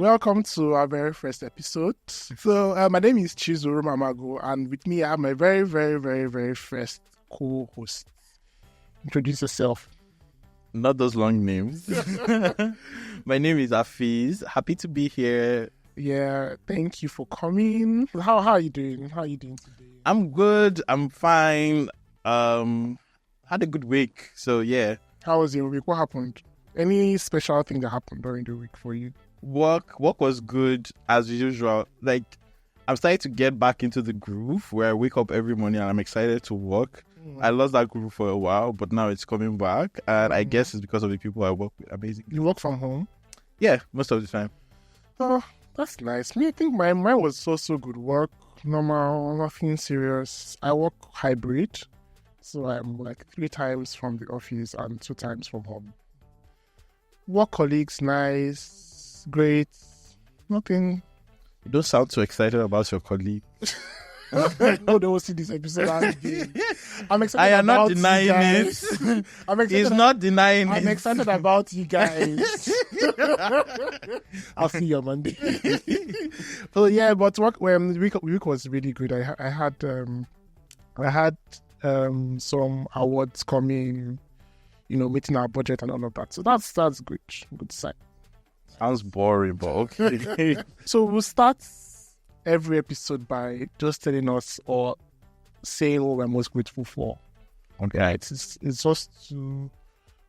welcome to our very first episode. So, my name is Chizuru Mamago, and with me, I have my very, very, very, very first co-host. Introduce yourself. Not those long names. My name is Afiz. Happy to be here. Yeah, thank you for coming. How are you doing? How are you doing today? I'm good. I'm fine. Had a good week. So, yeah. How was your week? What happened? Any special thing that happened during the week for you? Work was good as usual. Like, I'm starting to get back into the groove where I wake up every morning and I'm excited to work. I lost that groove for a while, but now it's coming back. And I guess it's because of the people I work with. Amazing. You work from home? Yeah, most of the time. Oh, that's nice. Me, I think mine was also good work. Normal, nothing serious. I work hybrid. So I'm like 3 times from the office and 2 times from home. Work colleagues, nice. Great. Nothing. You don't sound too excited about your colleague. No, they will see this episode. I'm excited. I am about not denying you guys. it. I'm excited. He's not denying it. I'm excited about you guys. I'll see you on Monday. So yeah, but the week was really good. I had some awards coming, meeting our budget and all of that. So that's good. Good sign. Sounds boring, but okay. So we'll start every episode by just telling us or saying what we're most grateful for. Okay. It's just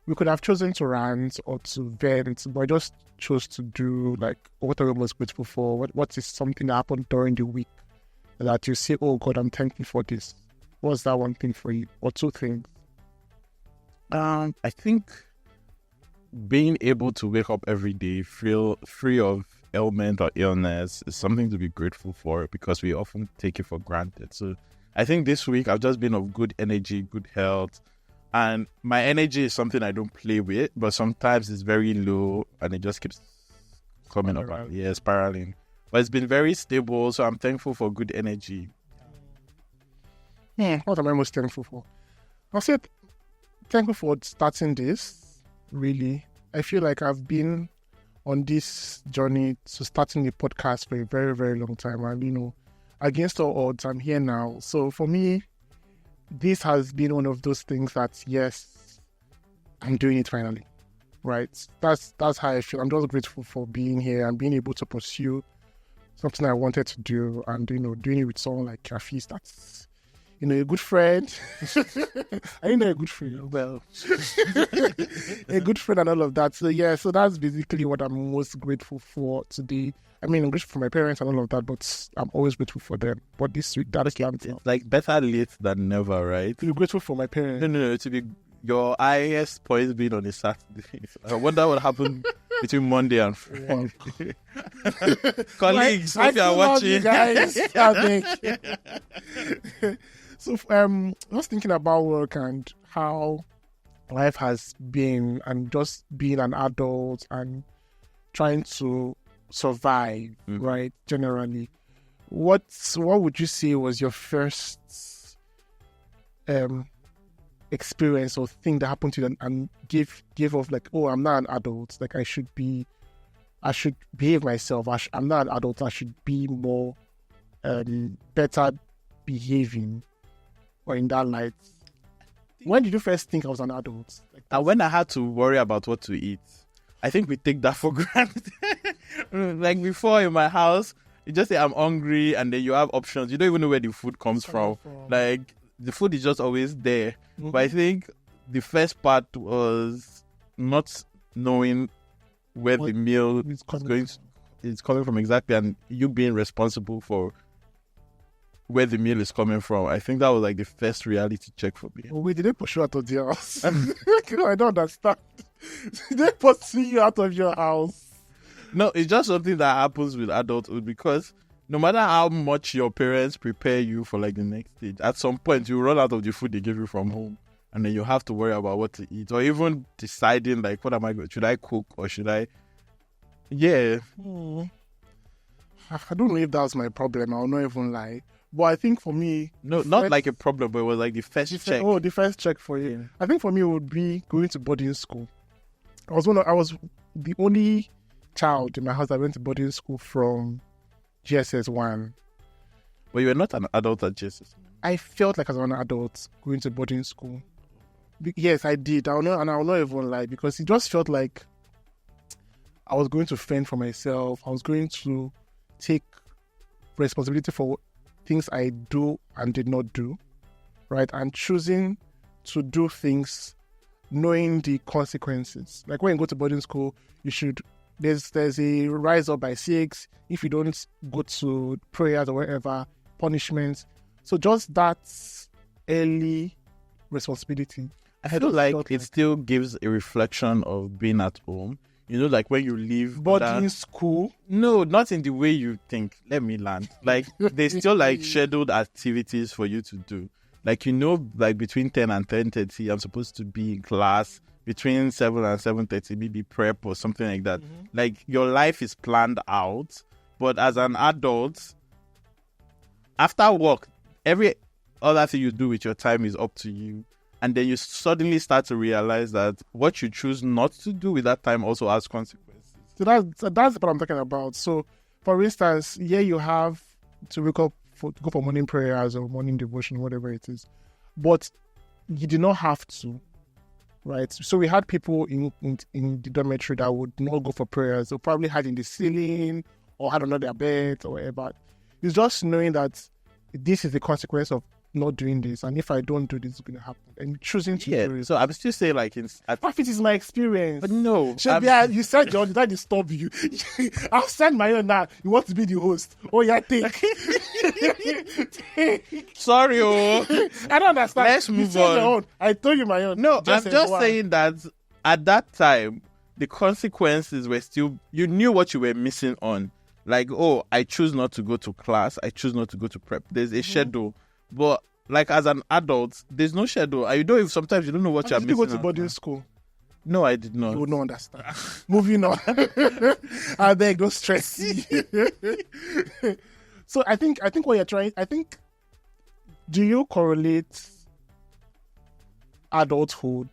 we could have chosen to rant or to vent, but I just chose to do like what are we most grateful for? What is something that happened during the week that you say, oh God, I'm thankful for this? What's that one thing for you? Or 2 things? I think being able to wake up every day, feel free of ailment or illness is something to be grateful for because we often take it for granted. So I think this week I've just been of good energy, good health, and my energy is something I don't play with, but sometimes it's very low and it just keeps coming up. Yeah, spiraling. But it's been very stable, so I'm thankful for good energy. What am I most thankful for? I'll say thankful for starting this. Really, I feel like I've been on this journey to starting the podcast for a very, very long time. And, against all odds, I'm here now. So for me, this has been one of those things that, yes, I'm doing it finally, right? That's how I feel. I'm just grateful for being here and being able to pursue something I wanted to do and, doing it with someone like Hafiz. That's, a good friend. I know a good friend. Well, a good friend and all of that. So, yeah, so that's basically what I'm most grateful for today. I mean, I'm grateful for my parents and all of that, but I'm always grateful for them. But this week, that is it's like better late than never, right? To be grateful for my parents. No. To be your highest points being on a Saturday. I wonder what happened between Monday and Friday. Colleagues, if you are watching. You guys. So, I was thinking about work and how life has been and just being an adult and trying to survive, right? Generally, what would you say was your first experience or thing that happened to you and give off like, oh, I'm not an adult. Like I should behave myself. I'm not an adult. I should be more better behaving. Or in that light, when did you first think I was an adult? And when I had to worry about what to eat, I think we take that for granted. Like before in my house, you just say I'm hungry and then you have options. You don't even know where the food comes from. Like the food is just always there. Mm-hmm. But I think the first part was not knowing where the meal is coming from exactly, and you being responsible for where the meal is coming from. I think that was like the first reality check for me. Oh, wait, did they push you out of the house? I don't understand. Did they pursue you out of your house? No, it's just something that happens with adulthood because no matter how much your parents prepare you for like the next stage, at some point you run out of the food they give you from home and then you have to worry about what to eat or even deciding like, what am I going to, should I cook or should I? Yeah. I don't know if that was my problem. I'll not even lie. But I think for me... No, not like a problem, but it was like the first check. Oh, the first check for you. Yeah. I think for me it would be going to boarding school. I was the only child in my house that went to boarding school from GSS 1. But you were not an adult at Jesus. I felt like I was an adult going to boarding school. Yes, I did. I'll not even lie, because it just felt like I was going to fend for myself. I was going to take responsibility for things I do and did not do, right? And choosing to do things knowing the consequences. Like when you go to boarding school, there's a rise up by 6. If you don't go to prayers or whatever, punishments. So just that early responsibility. I feel like it still gives a reflection of being at home. You know, like when you leave boarding school. No, not in the way you think. Let me land. Like there's still like scheduled activities for you to do. Like, you know, like between 10 and 10:30, I'm supposed to be in class. Between 7 and 7:30, maybe prep or something like that. Mm-hmm. Like your life is planned out. But as an adult, after work, every other thing you do with your time is up to you. And then you suddenly start to realize that what you choose not to do with that time also has consequences. So that's what I'm talking about. So, for instance, you have to wake up to go for morning prayers or morning devotion, whatever it is. But you do not have to, right? So we had people in the dormitory that would not go for prayers. They probably had in the ceiling or had under their bed or whatever. It's just knowing that this is the consequence of not doing this, and if I don't do this, it's going to happen, and choosing to do it. So I'm still saying, like, it is my experience. But no, you said your did I disturb you? I'll send my own now. You want to be the host? Oh yeah, take. Sorry, I don't understand. Let's move on. Your own. I told you my own. No, I'm just saying that at that time, the consequences were still. You knew what you were missing on. Like, I choose not to go to class. I choose not to go to prep. There's a schedule. But like as an adult, there's no schedule. Sometimes you don't know what you're missing. Did you go to boarding school? No, I did not. You would not understand. Moving on. I beg, don't stress. So I think what you're trying. Do you correlate adulthood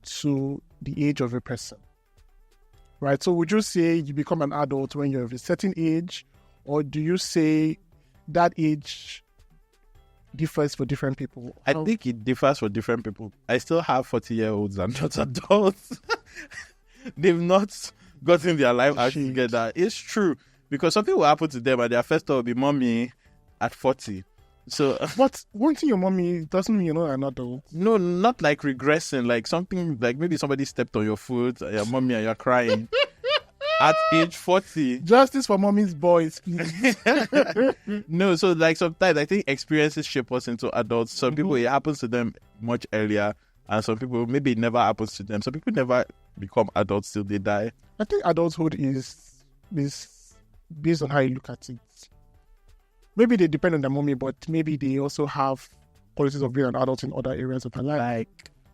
to the age of a person? Right. So would you say you become an adult when you're of a certain age, or do you say that age differs for different people? I think it differs for different people. I still have 40-year-olds and not adults. They've not gotten their life act together. It's true. Because something will happen to them and their first thought will be mommy at 40. So, but wanting your mommy doesn't mean you're not an adult. No, not like regressing. Like something, like maybe somebody stepped on your foot, your mommy, and you're crying. At age 40. Justice for mommy's boys, please. No, so like sometimes I think experiences shape us into adults. Some people, it happens to them much earlier. And some people, maybe it never happens to them. Some people never become adults till they die. I think adulthood is based on how you look at it. Maybe they depend on their mommy, but maybe they also have qualities of being an adult in other areas of their life.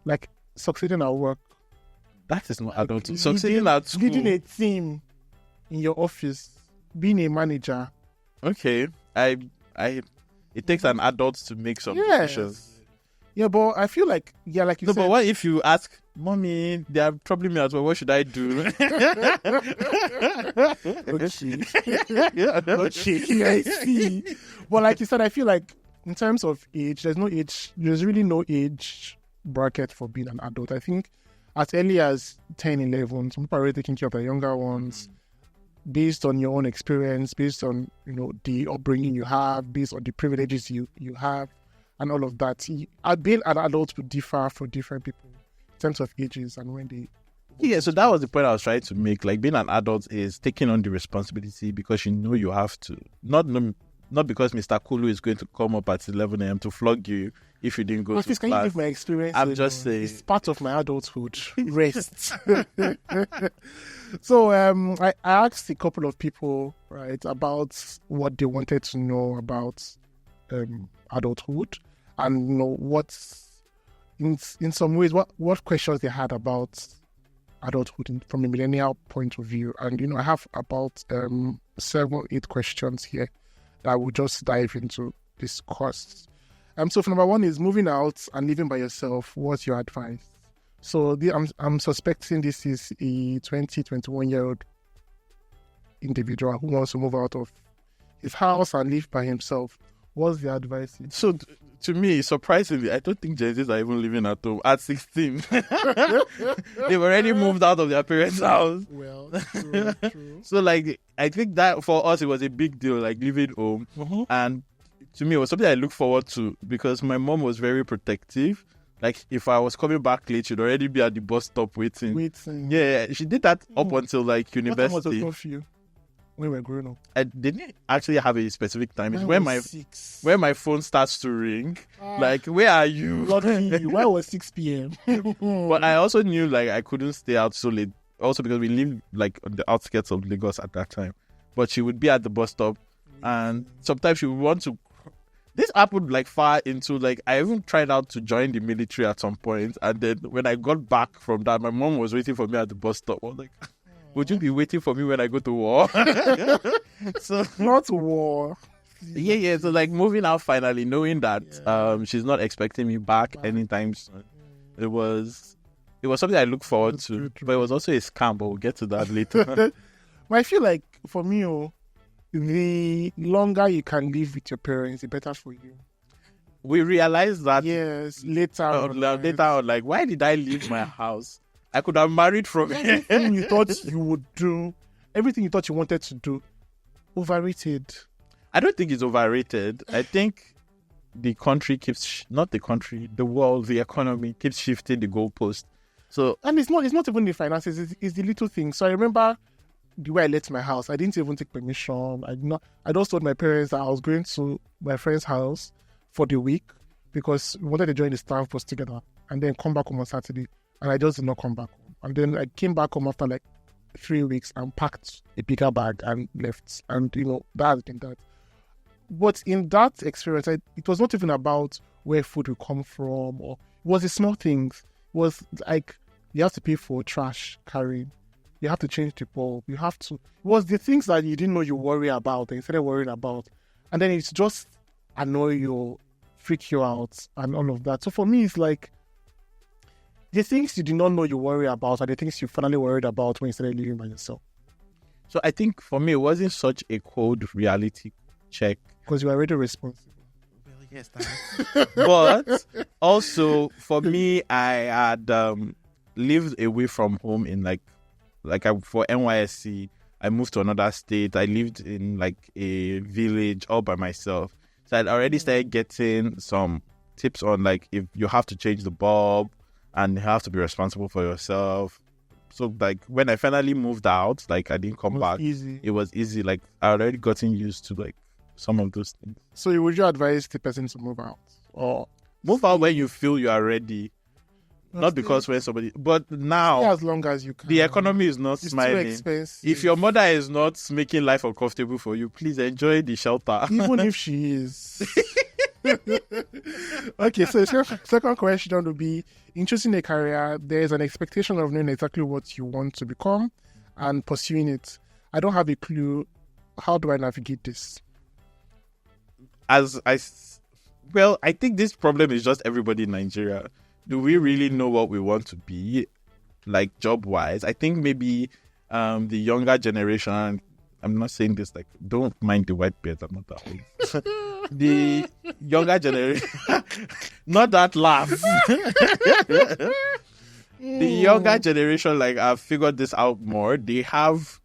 Like succeeding at work. That is not adulthood. Succeeding at school. Leading a team in your office. Being a manager. Okay. It takes an adult to make some decisions. Yeah, but I feel like, like you said. No, but what if you ask, mommy, they are troubling me as well, what should I do? Okay, I see. But like you said, I feel like in terms of age, there's really no age bracket for being an adult. I think as early as 10, 11, some people are already taking care of the younger ones based on your own experience, based on, the upbringing you have, based on the privileges you have, and all of that. Being an adult would differ for different people in terms of ages and when they... Yeah, so that was the point I was trying to make. Like, being an adult is taking on the responsibility because you know you have to. Not because Mr. Kulu is going to come up at 11 a.m. to flog you if you didn't go to class. Can you give my experience? I'm just saying. It's part of my adulthood. Rest. So I asked a couple of people, right, about what they wanted to know about adulthood, and what's in some ways what questions they had about adulthood from a millennial point of view. And I have about 7-8 questions here that I will just dive into discuss. So for number 1 is moving out and living by yourself. What's your advice? So I'm suspecting this is a 20, 21-year-old individual who wants to move out of his house and live by himself, what's the advice? So to me, surprisingly, I don't think Gen Zs are even living at home at 16. They've already moved out of their parents' house. Well, true. So like, I think that for us, it was a big deal, like living home. And to me, it was something I look forward to because my mom was very protective. Like, if I was coming back late, she'd already be at the bus stop waiting. Yeah, she did that up until like university. What time was it for you when we were growing up? I didn't actually have a specific time. It's when my phone starts to ring. Like, where are you? Lucky. Why was 6 p.m.? But I also knew like I couldn't stay out so late. Also because we lived like on the outskirts of Lagos at that time. But she would be at the bus stop, and sometimes she would want to. This happened like far into like I even tried out to join the military at some point, and then when I got back from that, my mom was waiting for me at the bus stop. I was like, would you be waiting for me when I go to war? So not war. Yeah. So like moving out finally, knowing that she's not expecting me back anytime soon. It was something I look forward to, but it was also a scam. But we'll get to that later. But I feel like for me, the longer you can live with your parents, the better for you. We realized that later on, like, why did I leave my house? I could have married from here. Everything you thought you would do, everything you thought you wanted to do, overrated. I don't think it's overrated. I think the country the world, the economy keeps shifting the goalpost. So, and it's not even the finances, it's the little things. So I remember the way I left my house, I didn't even take permission. I just told my parents that I was going to my friend's house for the week because we wanted to join the staff post together and then come back home on Saturday. And I just did not come back home. And then I came back home after like 3 weeks and packed a bigger bag and left. And that has been that. But in that experience, it was not even about where food will come from, or it was the small things. It was like you have to pay for trash carrying. You have to change the bulb. It was the things that you didn't know you worry about and you started worrying about. And then it's just annoy you, freak you out and all of that. So for me, it's like the things you did not know you worry about are the things you finally worried about when you started living by yourself. So I think for me, it wasn't such a cold reality check. Because you are already responsible. Well, yes, but also for me, I had lived away from home in for NYSC, I moved to another state. I lived in like a village all by myself. So I'd already started getting some tips on like if you have to change the bulb and you have to be responsible for yourself. So like when I finally moved out, like I didn't come back. It was easy. Like I already gotten used to like some of those things. So would you advise the person to move out? Or move out when you feel you are ready? Not because when somebody, but now as long as you can. The economy is not smiling. Too expensive. If your mother is not making life uncomfortable for you, please enjoy the shelter. Even if she is. Okay, so second question would be, in choosing a career, there is an expectation of knowing exactly what you want to become and pursuing it. I don't have a clue. How do I navigate this? I think this problem is just everybody in Nigeria. Do we really know what we want to be, like job-wise? I think maybe the younger generation, I'm not saying this like, don't mind the white beard, I'm not that old. The younger generation, not that laugh. The younger generation, like, have figured this out more. They have,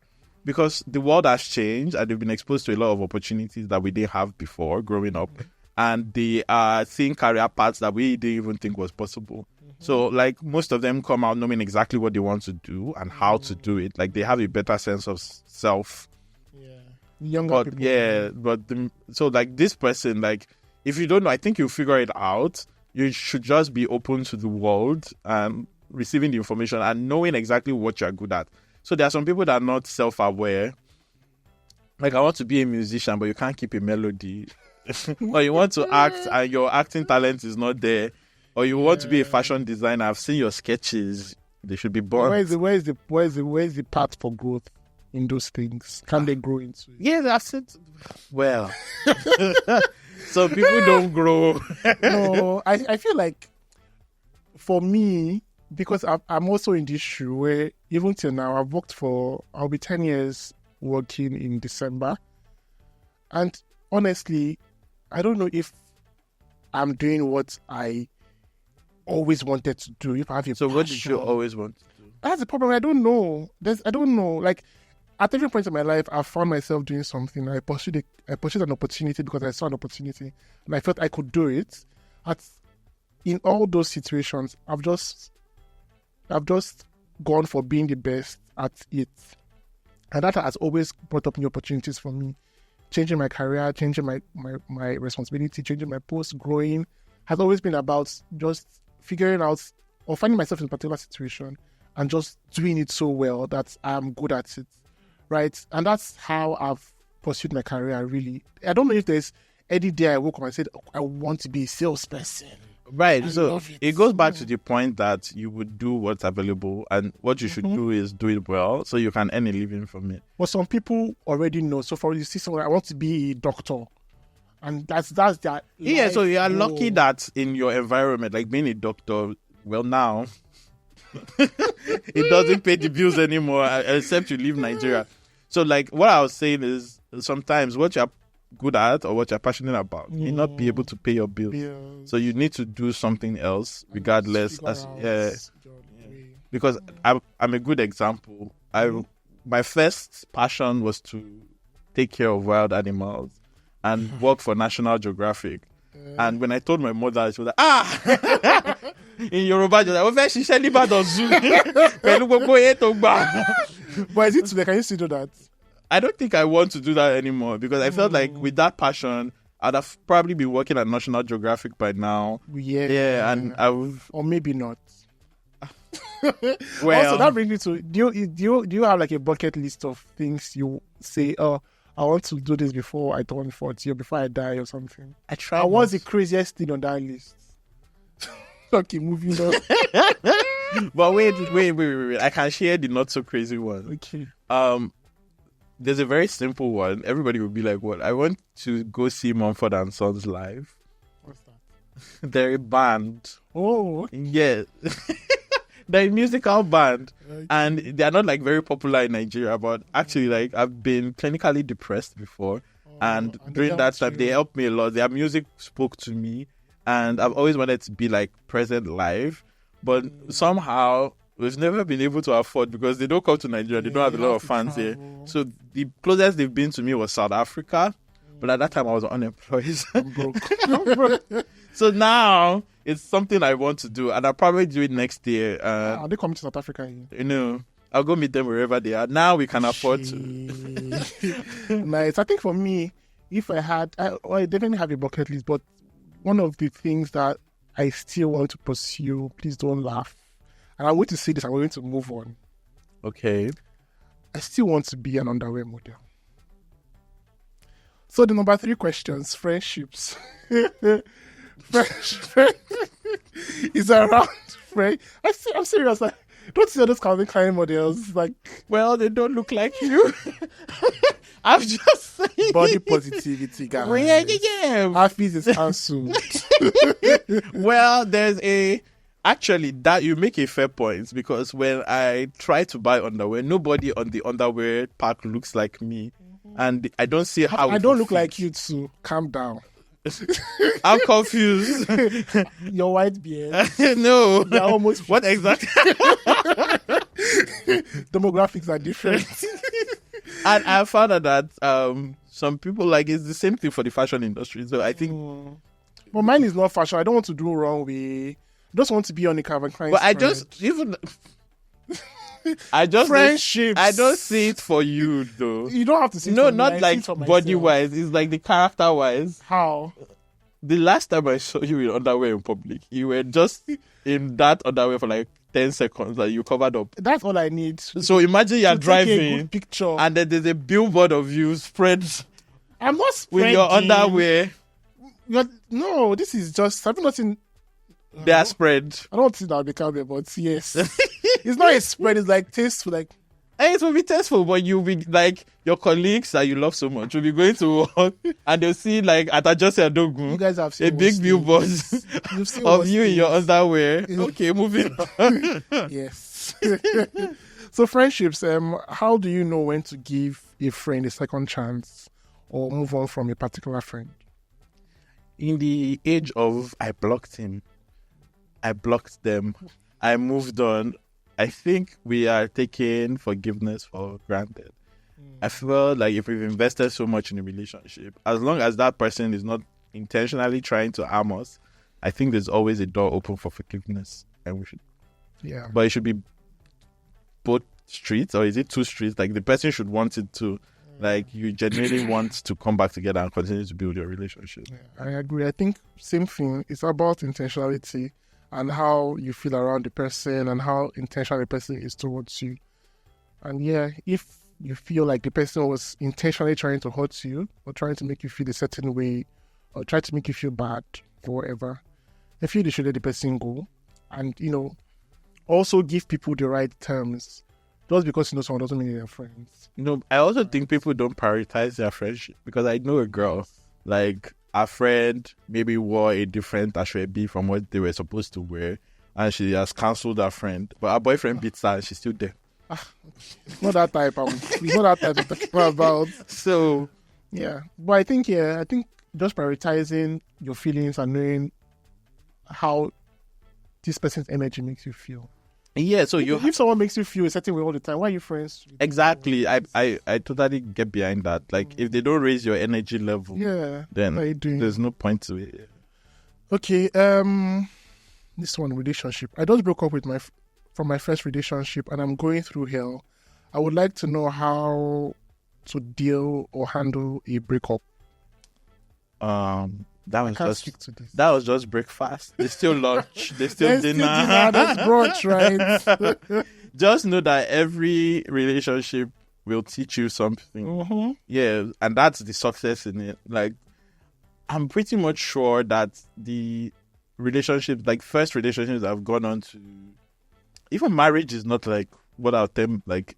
because the world has changed and they've been exposed to a lot of opportunities that we didn't have before growing up. And they are seeing career paths that we didn't even think was possible. So, like, most of them come out knowing exactly what they want to do and how to do it. Like, they have a better sense of self. Younger people. Yeah, so, like, this person, like, if you don't know, I think you'll figure it out. You should just be open to the world and receiving the information and knowing exactly what you're good at. So, there are some people that are not self-aware. Like, I want to be a musician, but you can't keep a melody. Or you want to act and your acting talent is not there, or you want to be a fashion designer. I've seen your sketches; they should be born. Where's the path for growth in those things? Can they grow into it? Yeah, I've said. Well, so people don't grow. No, I feel like for me, because I'm also in this shoe where even till now I've worked for, I'll be 10 years working in December. And honestly, I don't know if I'm doing what I always wanted to do. If I have a So what did you passion. always want to do? That's the problem. I don't know. I don't know. Like at every point in my life, I found myself doing something. I pursued an opportunity because I saw an opportunity, and I felt I could do it. In all those situations, I've just gone for being the best at it, and that has always brought up new opportunities for me. Changing my career, changing my responsibility, changing my post, growing has always been about just figuring out or finding myself in a particular situation and just doing it so well that I'm good at it, right? And that's how I've pursued my career, really. I don't know if there's any day I woke up and said, I want to be a salesperson. Right. I So love it goes back to the point that you would do what's available, and what you should do is do it well so you can earn a living from it. Well, some people already know. So for you see someone, I want to be a doctor. And that's their Yeah, so you are life lucky goal. that in your environment, like being a doctor, well, now it doesn't pay the bills anymore, except you leave Nigeria. So, like, what I was saying is sometimes what you're good at or what you're passionate about may not be able to pay your bills. So you need to do something else, regardless. Because I'm a good example. My first passion was to take care of wild animals and work for National Geographic. And when I told my mother, she was like, in Yoruba, she was like, she said, But is it today? Can you still do that? I don't think I want to do that anymore because I felt like with that passion, I'd have probably been working at National Geographic by now. Yeah, and I would, or maybe not. well, Also, that brings me to do you have like a bucket list of things you say? Oh, I want to do this before I turn 40 or before I die or something. I tried. What's the craziest thing on that list? Okay, moving on. But wait. I can share the not so crazy one. Okay. There's a very simple one. Everybody would be like, "What? I want to go see Mumford and Sons live." What's that? They're a band. Oh, okay. Yeah. They're a musical band. Okay. And they're not like very popular in Nigeria, but actually like I've been clinically depressed before. And during that time they helped me a lot. Their music spoke to me and I've always wanted to be like present live. But somehow we've never been able to afford because they don't come to Nigeria. They don't have a lot of fans here. So the closest they've been to me was South Africa. But at that time I was unemployed. I'm broke. So now it's something I want to do, and I'll probably do it next year. Are they coming to South Africa? You know, I'll go meet them wherever they are. Now we can afford to. Nice. I think for me, if I had, I definitely have a bucket list, but one of the things that I still want to pursue, please don't laugh, and I'm going to say this, I'm going to move on. Okay. I still want to be an underwear model. So the number 3 questions, friendships. Friend is around friend. I'm serious. Like, don't see all those Calvin Klein models. Like, well, they don't look like you. I'm just saying. Body positivity, guys. Yeah. Hafiz is cancelled. Well, actually, that you make a fair point because when I try to buy underwear, nobody on the underwear pack looks like me. And I don't see how I don't look like you too. Calm down. I'm confused. Your white beard. No. They're almost what exactly? Demographics are different. And I found out that some people like it's the same thing for the fashion industry. So I think But mine is not fashion. I don't want to do wrong way. I just want to be on the Calvin Klein. But I just friendships. I don't see it for you though. You don't have to see it No, for me. not I see like it for body myself. wise. It's like the character wise. How? The last time I saw you in underwear in public, you were just in that underwear for like 10 seconds. Like you covered up. That's all I need. So imagine you're Take a driving good picture. and then there's a billboard of you spread I'm not with spreading. your underwear. No, this is just. Have you not seen? They are spread. I don't think that'll be Calvin, but yes. It's not a spread. It's like tasteful. Like, And it will be tasteful, but you'll be like your colleagues that you love so much will be going to work and they'll see like at Ajose you Adogun guys have seen a big worse billboard things. You've seen of worse you in your things. underwear. Okay, moving on. Yes. So friendships, how do you know when to give a friend a second chance or move on from a particular friend? In the age of I blocked him, I blocked them, I moved on, I think we are taking forgiveness for granted. I feel like if we've invested so much in a relationship, as long as that person is not intentionally trying to harm us, I think there's always a door open for forgiveness. And we should, but it should be both streets, or is it two streets? Like the person should want it to, like you genuinely want to come back together and continue to build your relationship. I agree. I think same thing. It's about intentionality and how you feel around the person and how intentional the person is towards you. And if you feel like the person was intentionally trying to hurt you or trying to make you feel a certain way or try to make you feel bad or whatever, I feel they should let the person go. And, also give people the right terms. Just because someone doesn't mean they're friends. I also think people don't prioritize their friendship, because I know a girl, like a friend maybe wore a different ashwebi from what they were supposed to wear, and she has cancelled her friend, but her boyfriend beats her and she's still there. It's not that type. It's not that type to talk about. So but I think just prioritizing your feelings and knowing how this person's energy makes you feel. So if someone makes you feel a certain way all the time, why are you friends? Exactly. I totally get behind that. Like if they don't raise your energy level, then there's no point to it. Okay. This one, relationship. I just broke up from my first relationship, and I'm going through hell. I would like to know how to deal or handle a breakup. That was just breakfast. There's still lunch. There's still dinner. That's brunch, right? Just know that every relationship will teach you something. Mm-hmm. Yeah, and that's the success in it. Like, I'm pretty much sure that the relationships, like first relationships I've gone on to, even marriage is not like what I'll term like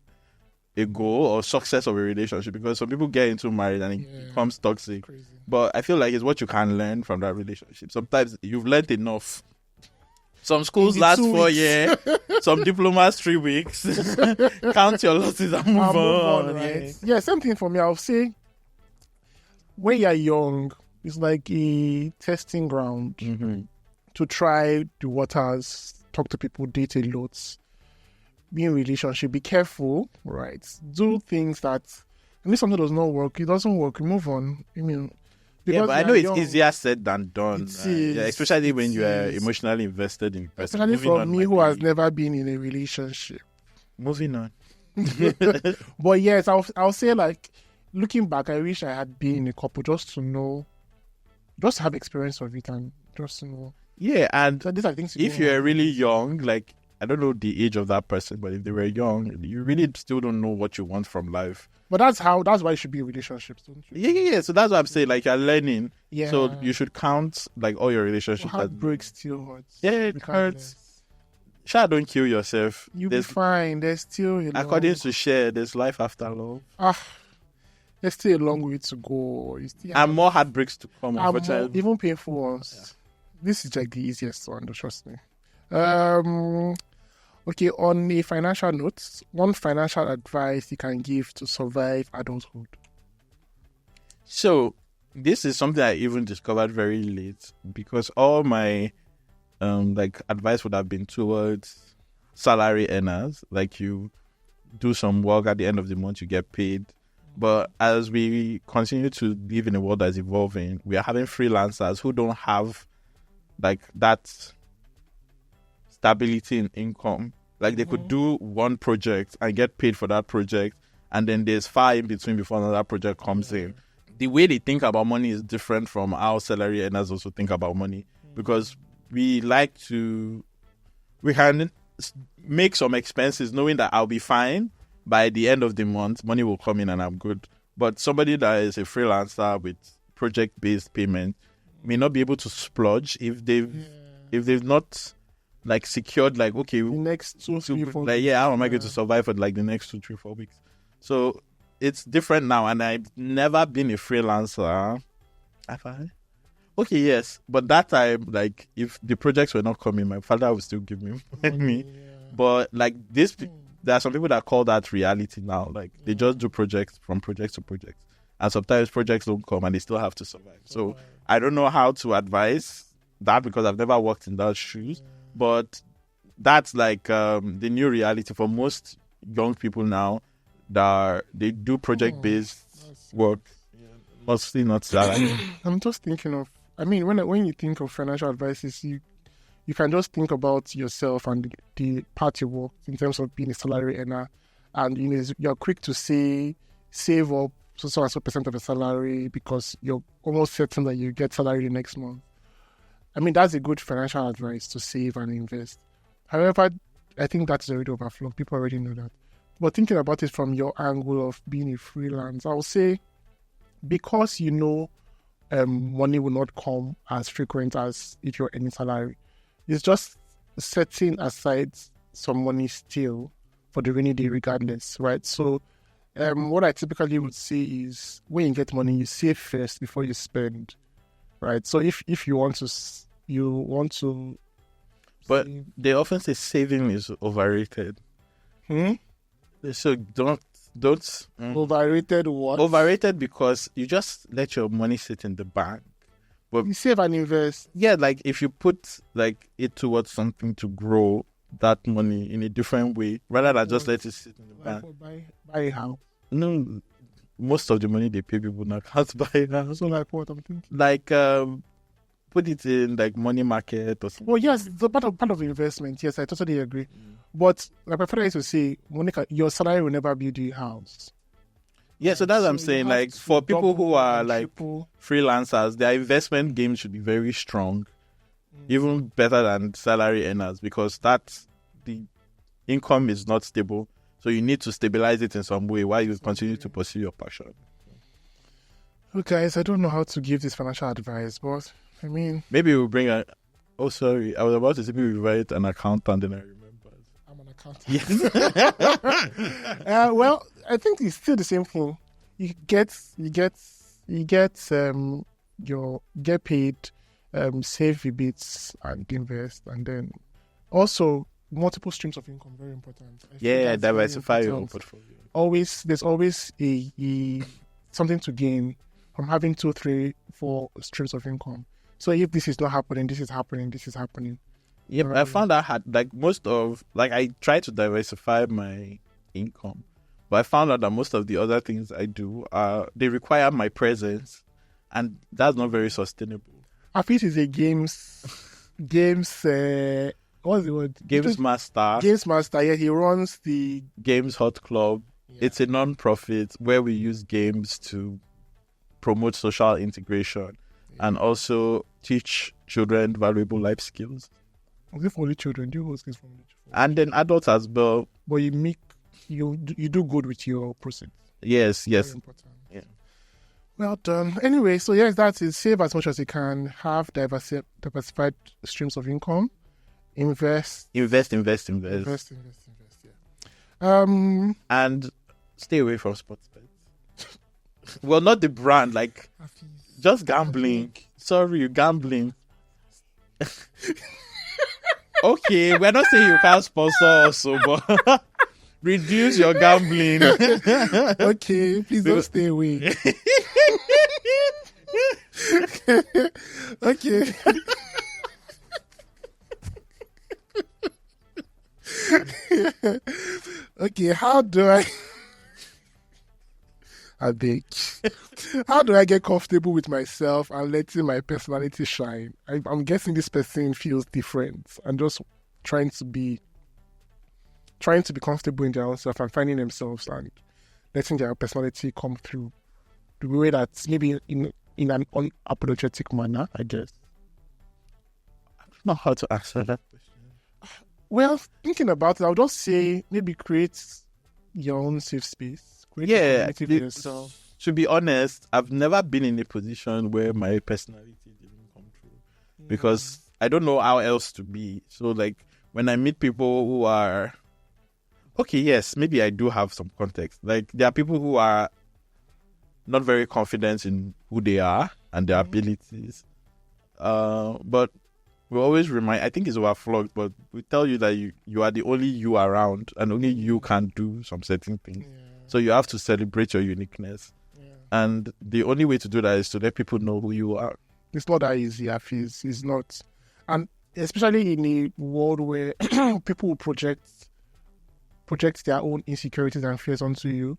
a goal or success of a relationship, because some people get into marriage and it becomes toxic. Crazy. But I feel like it's what you can learn from that relationship. Sometimes you've learned enough. Some schools last 4 years, some diplomas 3 weeks. Count your losses and move on. Right? Yeah, same thing for me. I'll say when you're young, it's like a testing ground to try the waters, talk to people, date a lot, be in relationship, be careful, right? Do things that, if something does not work, it doesn't work, you move on. But I know it's easier said than done. Especially when you are emotionally invested in person. Especially for me who has never been in a relationship. Moving on. But yes, I'll say, like, looking back, I wish I had been in a couple just to know, just to have experience of it and just to know. Yeah, and so these are things if you're really young, like, I don't know the age of that person, but if they were young, you really still don't know what you want from life. But that's why you should be in relationships, don't you? Yeah. So that's what I'm saying. Like, you're learning. Yeah. So you should count, like, all your relationships. Heartbreak still hurts. Yeah, it hurts. Don't kill yourself. You'll be fine. There's still according to Cher, there's life after love. There's still a long way to go. And more heartbreaks to come. Even painful ones. Yeah. This is like the easiest one, trust me. Okay, on a financial note, one financial advice you can give to survive adulthood. So, this is something I even discovered very late, because all my advice would have been towards salary earners. Like, you do some work at the end of the month, you get paid. But as we continue to live in a world that's evolving, we are having freelancers who don't have like that stability in income. Like, they could do one project and get paid for that project, and then there's far in between before another project comes in. The way they think about money is different from how salary earners also think about money, because we can make some expenses knowing that I'll be fine by the end of the month, money will come in and I'm good. But somebody that is a freelancer with project-based payment may not be able to splurge if they've not like secured, like, okay, the next 2, 3, 4 like, how am I going to survive for like the next 2, 3, 4 weeks? So it's different now, and I've never been a freelancer. Have I? Okay, yes, but that time, like, if the projects were not coming, my father would still give me money. But like this, there are some people that call that reality now. Like they just do projects from project to project, and sometimes projects don't come and they still have to survive. So I don't know how to advise that because I've never worked in those shoes, but that's like the new reality for most young people now. They do project-based work, mostly not salary. I'm just thinking of. I mean, when you think of financial advices, you can just think about yourself and the part you work in terms of being a salary earner, and you're quick to say save up so and so percent of the salary because you're almost certain that you get salary the next month. I mean, that's a good financial advice to save and invest. However, I think that's already overflowed. People already know that. But thinking about it from your angle of being a freelance, I would say because money will not come as frequent as if you're earning salary, it's just setting aside some money still for the rainy day regardless, right? So what I typically would say is when you get money, you save first before you spend, right? So if you want to But save. they often say saving is overrated. So don't Overrated what? overrated because you just let your money sit in the bank. You save and invest. Yeah, like if you put like it towards something to grow that money in a different way rather than just let it sit in the bank. Buy how? No, most of the money they pay people now can't buy it now. So like what I'm thinking. Like put it in like money market or something. Well, yes, it's a part of the investment. Yes, I totally agree. But I prefer to say, Monica, your salary will never build you a house. Yeah, so that's what I'm you saying. have Like to for people who double are and like triple. freelancers, their investment game should be very strong, even better than salary earners because the income is not stable. So you need to stabilize it in some way while you continue to pursue your passion. Look, guys, I don't know how to give this financial advice, but I mean, Maybe we'll bring a. Oh, sorry, I was about to say maybe we write an accountant, then I remember. I'm an accountant. Yes. Well, I think it's still the same thing. You get get paid, save a bit and invest, and then also multiple streams of income, very important. I feel Yeah, that's very diversify your own important. portfolio. There's always a something to gain from having 2, 3, 4 streams of income. So if this is not happening, this is happening, this is happening. Yep, I found out I try to diversify my income, but I found out that most of the other things I do they require my presence, and that's not very sustainable. Afis is a games, what's the word? Games Master, Games master. Yeah, he runs the Games Hot Club. Yeah. It's a non-profit where we use games to promote social integration and also teach children valuable life skills. Was it for only children? Do you host this for only children? And then adults as well. But you do good with your proceeds. Yes. Very important. Yeah. Well done. Anyway, so yes, that is save as much as you can. Have diversified streams of income. Invest. Invest. Yeah. And stay away from sports bets. Well, not the brand, like just gambling. Sorry, you're gambling. Okay, we're not saying you can't sponsor also, but reduce your gambling. Okay, please don't stay away. Okay. Okay, how do I beg. How do I get comfortable with myself and letting my personality shine? I'm guessing this person feels different and just trying to be comfortable in their own self and finding themselves and letting their personality come through the way that's maybe in an unapologetic manner, I guess. I don't know how to answer that question. Well, thinking about it, I would just say maybe create your own safe space. Create a community for yourself. To be honest, I've never been in a position where my personality didn't come through because I don't know how else to be. So, like, when I meet people who are okay, yes, maybe I do have some context. Like, there are people who are not very confident in who they are and their abilities. But we always remind, I think it's overflogged, but we tell you that you are the only you around and only you can do some certain things. Yeah. So you have to celebrate your uniqueness. Yeah. And the only way to do that is to let people know who you are. It's not that easy, I feel. It's not. And especially in a world where people will project their own insecurities and fears onto you,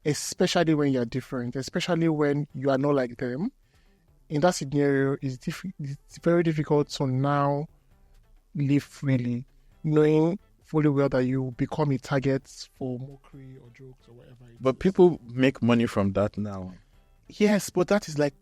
especially when you're different, especially when you are not like them. In that scenario, it's very difficult to now live freely, knowing fully well that you become a target for mockery or jokes or whatever. But people make money from that now. Yes, but that is like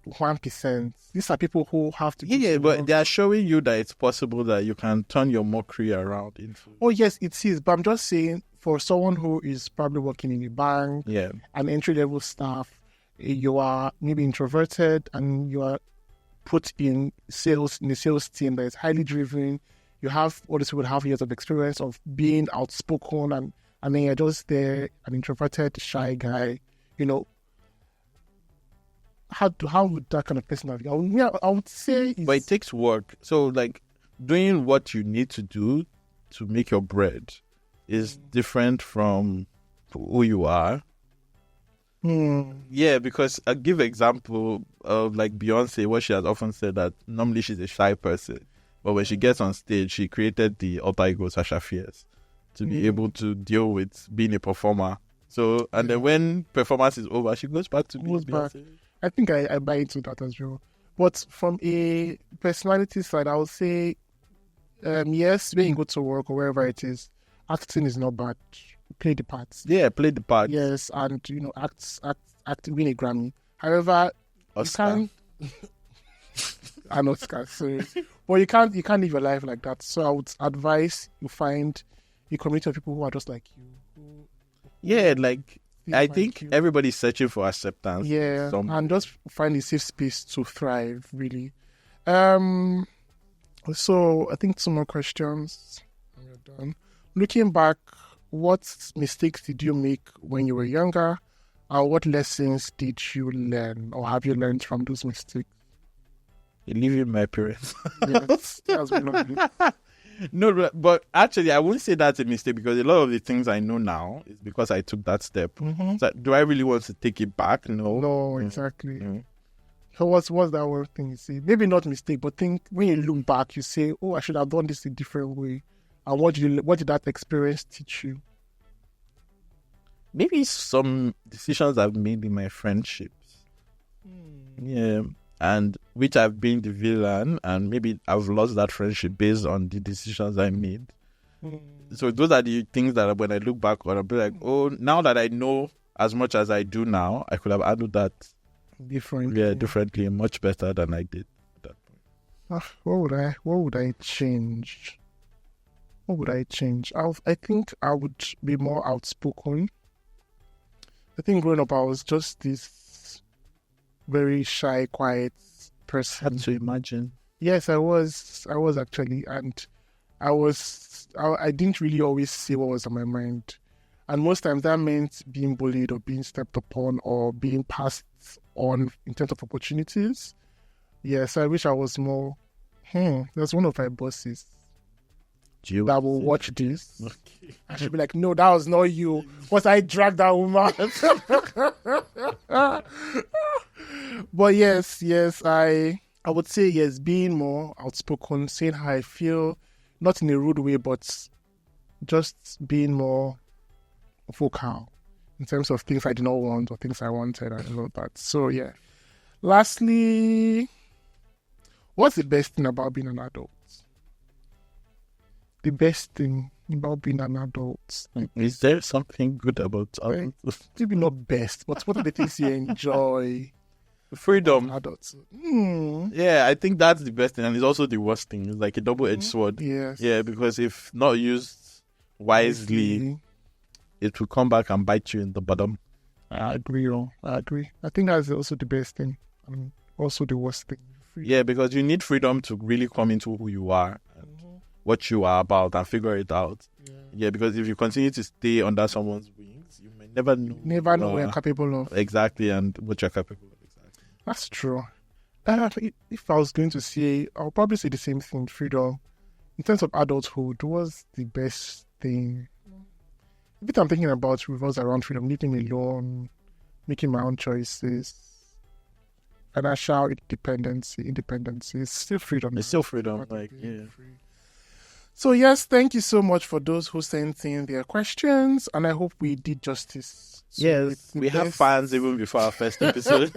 1%. These are people who have to... Yeah, but they are showing you that it's possible that you can turn your mockery around into... Oh, yes, it is. But I'm just saying, for someone who is probably working in a bank, an entry-level staff, you are maybe introverted and you are put in a sales team that is highly driven. You have all these people have years of experience of being outspoken, and then you're just there, an introverted, shy guy. You know, how would that kind of person have? I would say, but it takes work. So, like, doing what you need to do to make your bread is different from who you are. Yeah, because I'll give an example of like Beyonce, what she has often said that normally she's a shy person, but when she gets on stage, she created the alter ego Sasha Fierce to be able to deal with being a performer. So, and then when performance is over, she goes back to being Beyonce. I think I buy into that as well. But from a personality side, I would say, yes, when you go to work or wherever it is, acting is not bad. Play the parts. Yeah, play the parts. Yes, and act, win a Grammy. However, Oscar. you can't. An Oscar, sorry. But you can't live your life like that. So I would advise you find a community of people who are just like you. Yeah, like I think everybody's searching for acceptance. Yeah, and just find a safe space to thrive. Really. So I think 2 more questions, and we're done. Looking back, what mistakes did you make when you were younger? And what lessons did you learn or have you learned from those mistakes? Leaving my parents. Yes, that's lovely. No, but actually, I wouldn't say that's a mistake because a lot of the things I know now is because I took that step. So do I really want to take it back? No, exactly. So what's that one thing you say? Maybe not mistake, but think when you look back, you say, "Oh, I should have done this a different way." And what did that experience teach you? Maybe some decisions I've made in my friendships. Yeah. And which I've been the villain, and maybe I've lost that friendship based on the decisions I made. So those are the things that when I look back on, I'll be like, oh, now that I know as much as I do now, I could have handled that differently. Yeah, differently, much better than I did at that point. What would I change? What would I change? I think I would be more outspoken. I think growing up, I was just this very shy, quiet person. Hard to imagine. Yes, I was actually, and I didn't really always say what was on my mind, and most times that meant being bullied or being stepped upon or being passed on in terms of opportunities. Yes, I wish I was more. There's one of my bosses that will watch this. Okay. I should be like, no, that was not you. Was I dragged that woman? But yes, I would say yes, being more outspoken, saying how I feel, not in a rude way, but just being more vocal in terms of things I did not want or things I wanted and all that. So yeah. Lastly, what's the best thing about being an adult? The best thing about being an adult. Is there something good about adults? Maybe not best, but what are the things you enjoy? Freedom. Adults. Yeah, I think that's the best thing, and it's also the worst thing. It's like a double-edged sword. Yes. Yeah, because if not used wisely, it will come back and bite you in the bottom. I agree. I think that's also the best thing, and also the worst thing. Freedom. Yeah, because you need freedom to really come into who you are. What you are about and figure it out. Yeah, because if you continue to stay under someone's wings, you may never know. Never know what you're capable of. Exactly, and what you're capable of. Exactly. That's true. If I was going to say, I'll probably say the same thing. Freedom, in terms of adulthood, was the best thing. Everything I'm thinking about revolves around freedom, living alone, making my own choices, financial independence. It's still freedom. It's still freedom. Like, yeah. Free. So yes, thank you so much for those who sent in their questions, and I hope we did justice. Yes, we have fans even before our first episode.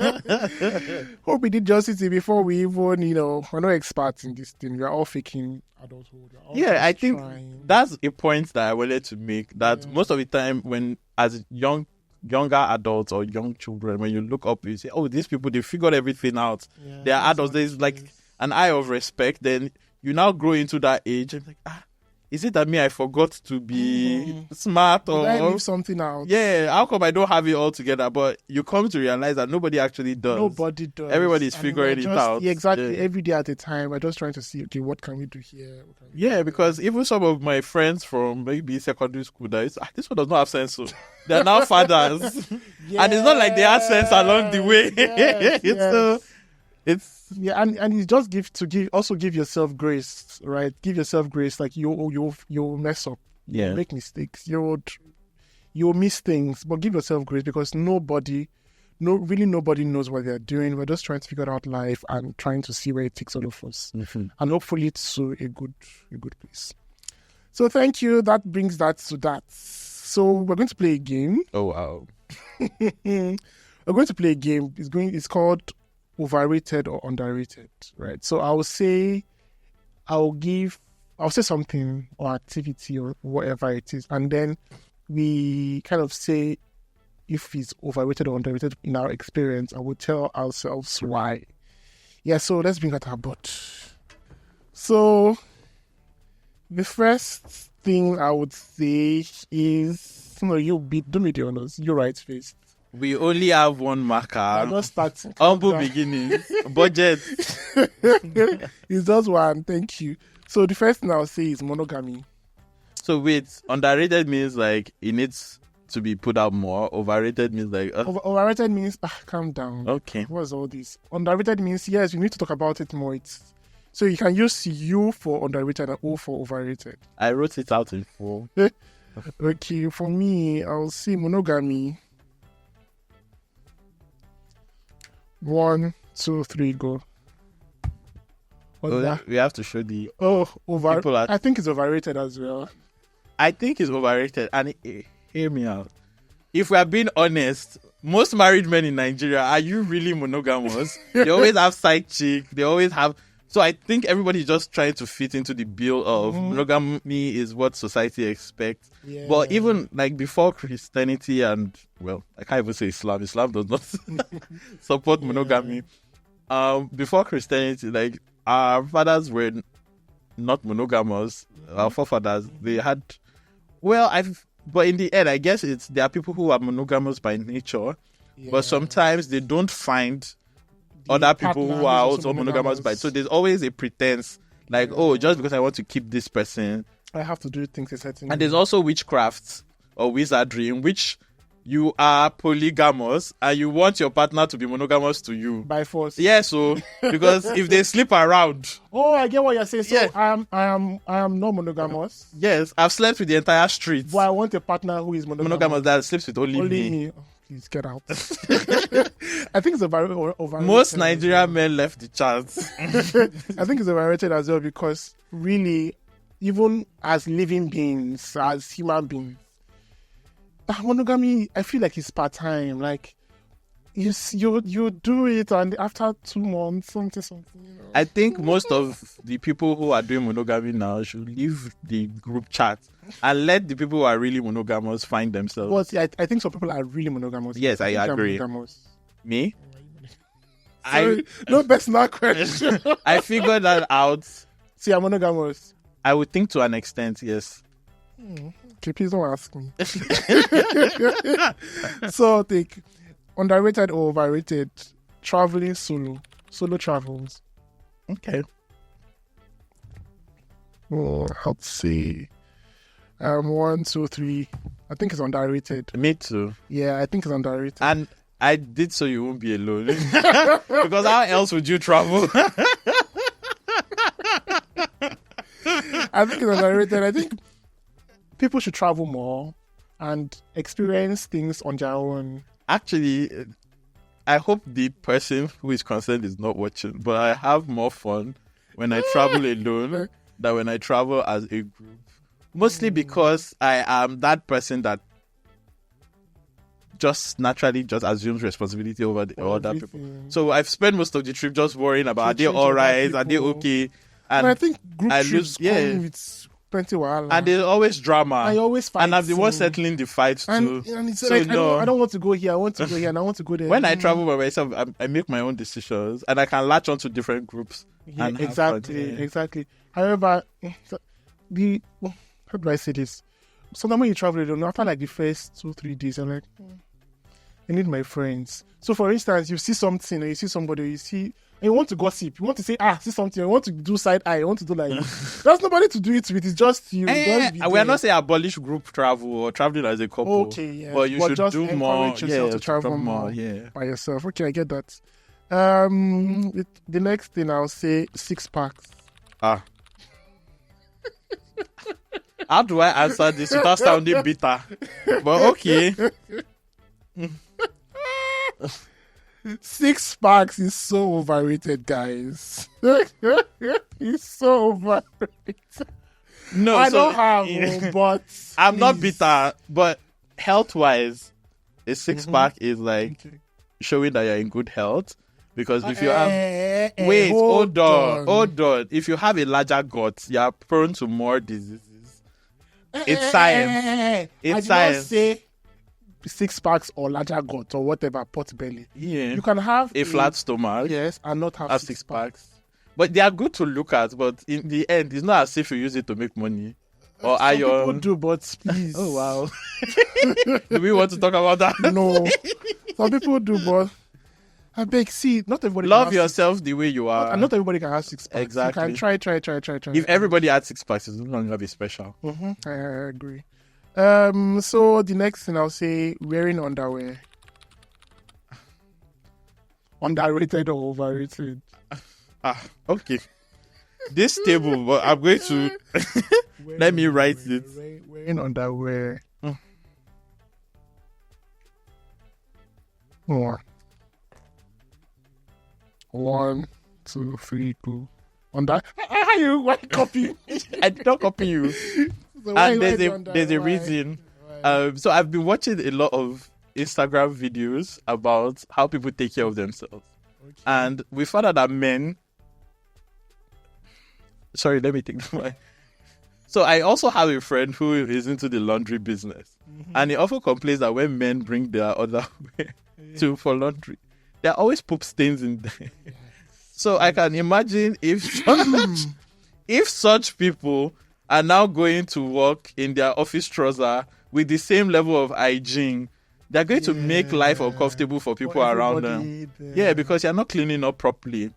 Hope we did justice before we even, we're not experts in this thing. We are all faking adulthood. Yeah, I think that's a point that I wanted to make. That most of the time, when as younger adults or young children, when you look up, you say, "Oh, these people, they figured everything out. Yeah, they are adults." There's like an eye of respect. Then you now grow into that age and like, is it that I forgot to be smart or did I leave something out? Yeah, how come I don't have it all together? But you come to realize that nobody actually does. Nobody does. Everybody's figuring it out. Yeah, exactly. Yeah. Every day at a time, we're just trying to see, okay, what can we do here? Because even some of my friends from maybe secondary school, this one does not have sense. So they're now fathers. And it's not like they have sense along the way. And it's just give yourself grace, right? Give yourself grace. Like you'll mess up, you'll make mistakes, you'll miss things, but give yourself grace because nobody knows what they're doing. We're just trying to figure out life and trying to see where it takes all of us, and hopefully it's to a good place. So thank you. That brings that to that. So we're going to play a game. Oh wow! We're going to play a game. It's called overrated or underrated, right? So I'll say something or activity or whatever it is, and then we kind of say if it's overrated or underrated in our experience, and we'll tell ourselves why. Yeah, so let's bring that about. So the first thing I would say is, don't be the honors. You right first. We only have one marker. I'm not starting. Humble beginnings. Budget. It's just one. Thank you. So the first thing I'll say is monogamy. So wait, underrated means like it needs to be put out more. Overrated means like... Overrated means, calm down. Okay. What's all this? Underrated means, yes, you need to talk about it more. So you can use U for underrated and O for overrated. I wrote it out in full. Okay, for me, I'll say monogamy. 1, 2, 3, go. We have to show the I think it's overrated as well. I think it's overrated, and hear me out. If we are being honest, most married men in Nigeria, are you really monogamous? They always have side chick. They always have. So I think everybody's just trying to fit into the bill of monogamy is what society expects. Yeah. But even like before Christianity and, well, I can't even say Islam. Islam does not support monogamy. Before Christianity, like our fathers were not monogamous. Our forefathers, they had, but in the end, I guess there are people who are monogamous by nature, but sometimes they don't find other people who are also monogamous by. So there's always a pretense, like, just because I want to keep this person, I have to do things a certain way. And there's also witchcraft or wizardry in which you are polygamous and you want your partner to be monogamous to you by force. Yeah, so because if they sleep around. Oh, I get what you're saying. So I am not monogamous. Yes, I've slept with the entire street. But I want a partner who is monogamous that sleeps with only me. Oh, please get out. I think it's overrated. Most Nigerian men left the chance. I think it's overrated as well because really, even as living beings, as human beings, monogamy, I feel like it's part-time. Like, you do it and after 2 months, something. You know? I think most of the people who are doing monogamy now should leave the group chat and let the people who are really monogamous find themselves. Well, see, I think some people are really monogamous. Yes, I agree. Me? No personal question. I figured that out. See, I'm monogamous. I would think to an extent, yes. Okay, please don't ask me. So, take underrated or overrated traveling solo travels. Okay. Let's see. 1, 2, 3. I think it's underrated. Me too. Yeah, I think it's underrated. And I did so you won't be alone. Because how else would you travel? I think it's underrated. I think people should travel more and experience things on their own. Actually, I hope the person who is concerned is not watching, but I have more fun when I travel alone than when I travel as a group. Mostly because I am that person that just naturally just assumes responsibility over the other people. So I've spent most of the trip just worrying about, are they all right? Are they okay? And I think group trips come with plenty of wahala. And there's always drama. I always fight. And I'm the one settling the fights too. And it's so like, I don't want to go here. I want to go here and I want to go there. When I travel by myself, I make my own decisions and I can latch on to different groups. Yeah, exactly. However, how do I say this? Sometimes when you travel alone, after like the first 2-3 days, I'm like, I need my friends. So for instance, you see something or you see somebody, or you see, and you want to gossip, you want to say, see something, you want to do side eye, you want to do like there's nobody to do it with, it's just you. We're not saying abolish group travel or traveling as a couple. Okay, yeah. But you should just do more. Yourself to travel more by yourself. Okay, I get that. The next thing I'll say, 6 packs. How do I answer this without sounding bitter? But okay. 6 packs is so overrated, guys. It's so overrated. No, I don't have, but I'm not bitter. But health-wise, a 6-pack is like showing that you're in good health. Because if you have hold on. If you have a larger gut, you are prone to more diseases. It's science. It's science. Say 6 packs or larger gut or whatever, pot belly. Yeah. You can have a flat stomach. Yes, and not have 6 packs. But they are good to look at, but in the end, it's not as if you use it to make money. Or some people do, but please. Oh, wow. Do we want to talk about that? No. Some people do, but I beg, see, not everybody love yourself the way you are. And not everybody can have 6 packs. Exactly. You can try. If everybody had 6 packs, it's no longer be special. I agree. So the next thing I'll say, wearing underwear. Underrated or overrated? Okay. This table, but I'm going to let me write it. Wearing underwear. 1, 2, 3, 2. Why copy? I did not copy you. So and there's a reason. So I've been watching a lot of Instagram videos about how people take care of themselves. Okay. And we found out that men... Sorry, let me take that one. So I also have a friend who is into the laundry business. And he often complains that when men bring their underwear for laundry, there are always poop stains in there. So I can imagine if such people are now going to work in their office trouser with the same level of hygiene, they're going to make life uncomfortable for people around them. Yeah, because you're not cleaning up properly.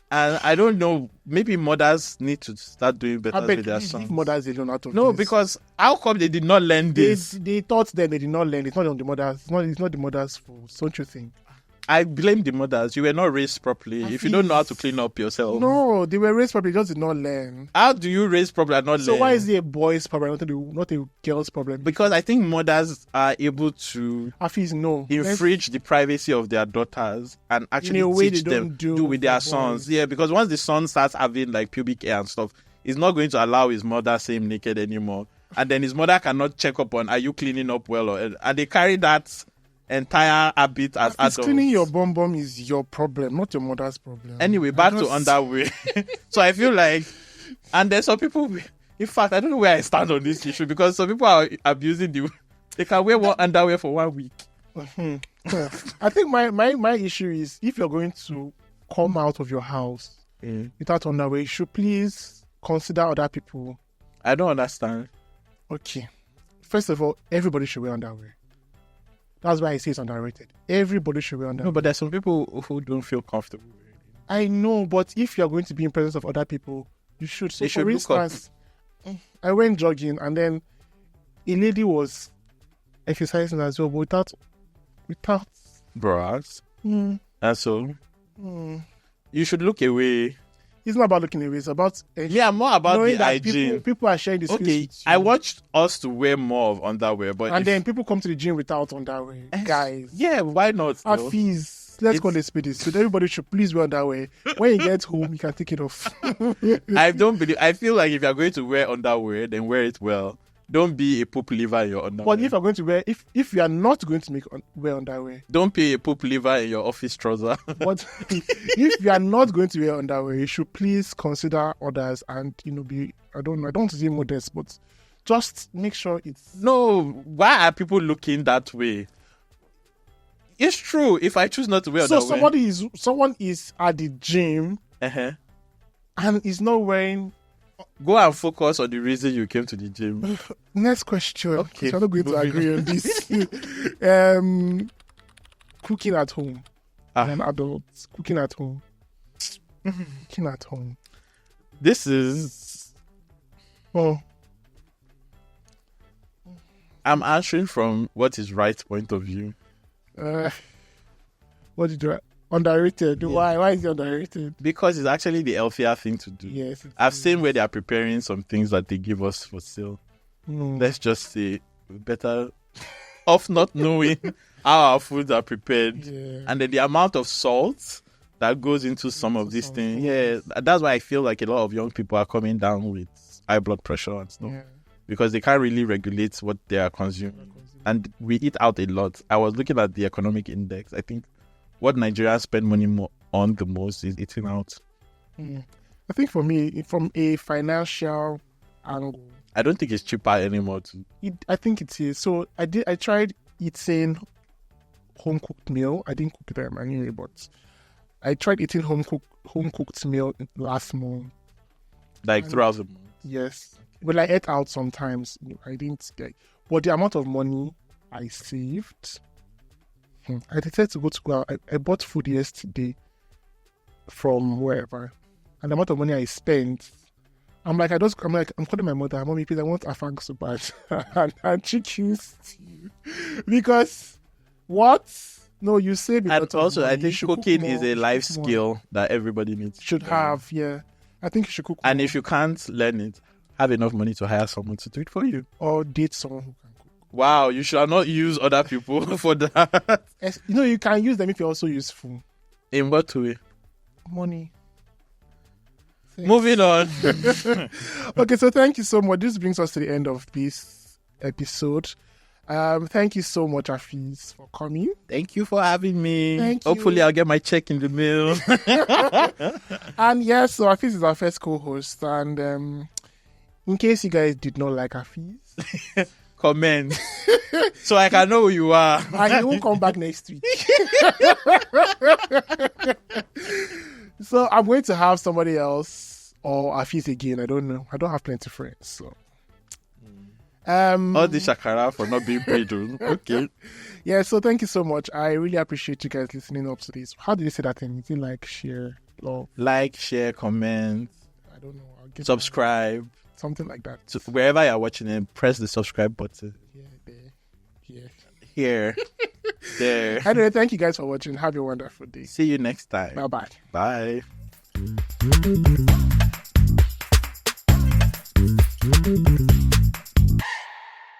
And I don't know, maybe mothers need to start doing better with their sons. Mothers alone out of No, this. because how come they did not learn this? They thought that they did not learn. It's not on the mothers. It's not the mothers' fault. Don't you think? I blame the mothers. You were not raised properly. If you don't know how to clean up yourself. No, they were raised properly, just did not learn. How do you raise properly and not learn? So why is it a boy's problem, not a girl's problem? Because I think mothers are able to infringe the privacy of their daughters and actually teach them do with their sons. Yeah, because once the son starts having like pubic hair and stuff, he's not going to allow his mother see him naked anymore. And then his mother cannot check up on, are you cleaning up well? And they carry that entire habit as adults. Cleaning your bum is your problem, not your mother's problem. Anyway, back to underwear. So I feel like, and there's some people, in fact, I don't know where I stand on this issue because some people are abusing they can wear one underwear for 1 week. I think my issue is if you're going to come out of your house without underwear, you should please consider other people. I don't understand. Okay. First of all, everybody should wear underwear. That's why I say it's underrated. Everybody should wear underwear. No, but there's some people who don't feel comfortable wearing it. I know, but if you're going to be in presence of other people, you should. So for instance, I went jogging and then a lady was exercising as well, but without bras. Mm. And so Mm. you should look away. It's not about looking away. It's about Yeah, more about knowing the that hygiene. people are sharing the space Okay, with you. I watched us to wear more of underwear, but And then people come to the gym without underwear. Guys. yeah, why not? At Still? fees. Let's call it speedy. So everybody should please wear underwear. When you get home, you can take it off. I feel like if you're going to wear underwear, then wear it well. Don't be a poop liver in your underwear. But if you're going to wear, if you are not going to wear underwear, don't be a poop liver in your office trouser. but if you are not going to wear underwear, you should please consider others and be. I don't want to say modest, but just make sure it's. No, why are people looking that way? It's true. If I choose not to wear underwear, someone is at the gym and is not wearing. Go and focus on the reason you came to the gym. Next question. Okay. I'm not going to agree on this. Cooking at home. An adult. Cooking at home. Cooking at home. This is... Oh. I'm answering from what is right point of view. What did you... Underrated. Yeah. Why is it underrated? Because it's actually the healthier thing to do. Yes. I've seen where they are preparing some things that they give us for sale. Let's just say better off not knowing how our foods are prepared. Yeah. And then the amount of salt that goes into some of these things. Yeah, that's why I feel like a lot of young people are coming down with high blood pressure and stuff. Yeah. Because they can't really regulate what they are consuming. And we eat out a lot. I was looking at the economic index. I think what Nigerians spend money on the most is eating out. I think for me, from a financial angle, I don't think it's cheaper anymore. I think it is. So I tried eating home cooked meal. I didn't cook them anyway, but I tried eating home cooked meal last month. Like throughout the month. Yes, but I ate out sometimes. I didn't get, but the amount of money I saved. I decided to go to Ghana. I bought food yesterday from wherever, and the amount of money I spent, I'm calling my mother, Mommy, please, I want afang so bad and chicken stew, because what? No, you save a lot And also, of money. I think cooking is a life skill that everybody needs. Should have, yeah. I think you should cook. And more. if you can't learn it, have enough money to hire someone to do it for you. Or date someone who can cook. Wow, you should not use other people for that. You can use them if you're also useful. In what way? Money. Thanks. Moving on. Okay, so thank you so much. This brings us to the end of this episode. Thank you so much, Afiz, for coming. Thank you for having me. Thank you. Hopefully, I'll get my check in the mail. And yes, so Afiz is our first co-host. And in case you guys did not like Afiz, comment so I can know who you are. and he won't come back next week. So I'm going to have somebody else or Afiz again. I don't know. I don't have plenty of friends. So all the shakara for not being paid. Okay. Yeah, so thank you so much. I really appreciate you guys listening up to this. How did you say that thing? Is it like, share, love? Like, share, comment. I don't know. Subscribe. Something like that. So wherever you're watching it, press the subscribe button. Yeah, there. Yeah. Here. There. Anyway, thank you guys for watching. Have a wonderful day. See you next time. Bye-bye. Bye.